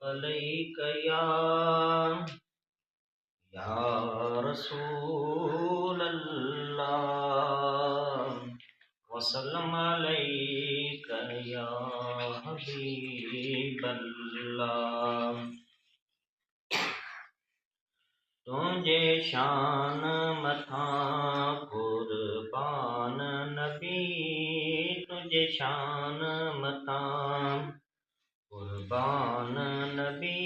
अलैक या रसूल अल्लाह वसल्लम अलैक या हबीब अल्लाह। तुझे शान मथा कुर्बान नबी, तुझे शान मथा कुर्बान नबी।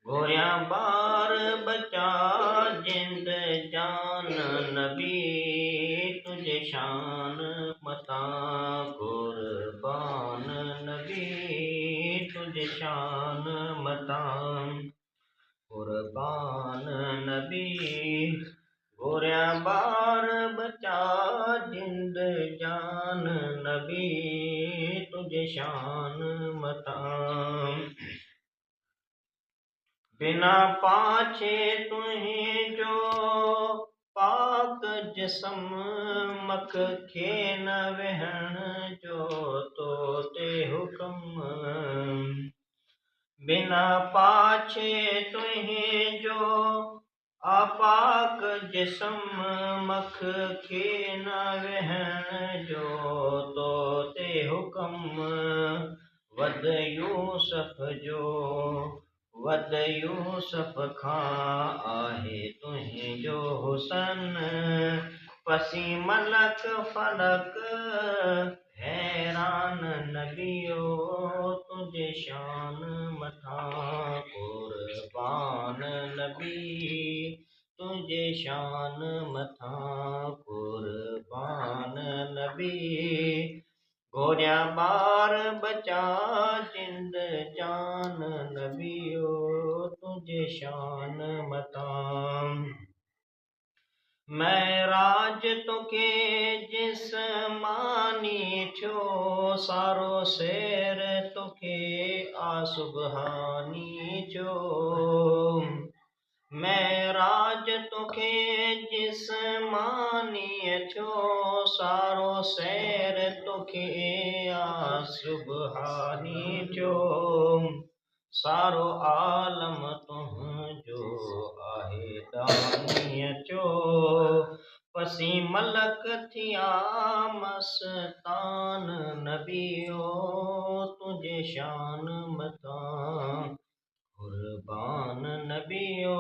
गोया बार बचा जिंद जान नबी, तुझे शान मता कुर्बान नबी, तुझे शान मता कुर्बान नबी। गोया बार बचा जिंद जान नबी, तुझे शान मता। बिना पाछे तुहीं जो पाक जिसम मख खे न वहण जो तो ते हुक्म। बिना पाछे तुहीं जो आपाक जिसम मख खे न वहण जो तो ते हुक्म। वद यूसुफ जो वद यूसुफ खां आहे तुहीं जो हुसन। पसी मलक फलक हैरान नबियो, तुझे शान मथा कुर्बान नबी, तुझे शान मथा कुर्बान नबी। गोया बार बचा जिंद जान नबियो, तुझे शान मता। महराज तोखे जिस्मानी थियो, सारो सैर तोखे आसुबहानी थियो। महराज तोखे जिस्मानी थियो, सारो सैर तोखे आसुबहानी थियो। सारो आलम तुंहिंजो आहे दानी थियो। पसी मलक थिया मस्तान नबियो, तुझे शान मथा कुर्बान नबियो,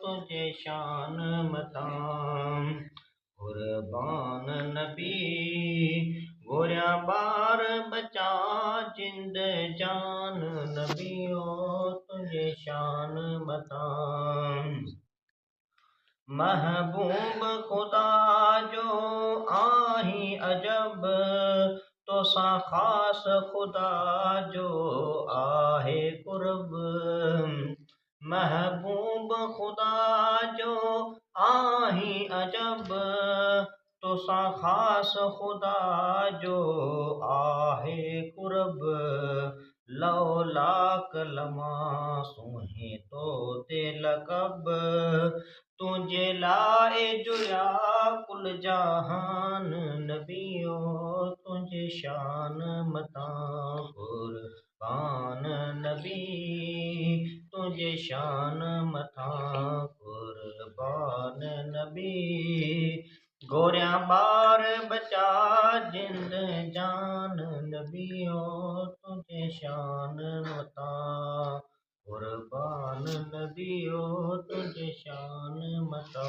तुझे शान मथा कुर्बान नबी। गोया बार बचा जिंद जान नबियो, तुझे शान मता। महबूब खुदा जो आही अजब, तो सा खास खुदा जो आहे कुर्ब। महबूब खुदा जो आही अजब, तो सा खास खुदा जो आहे कुर्ब। लौलाक लमा सुहे तो ते लकब, तुझे लाए जुया कुल जहान नबियो, तुझे शान मता कुर्बान नबी, तुझे शान मथा कुर्बान नबी। गोया बार बचा जिंद जान नबियो, तुझे शान मता कुर्बान नबियो, तुझे शान मता।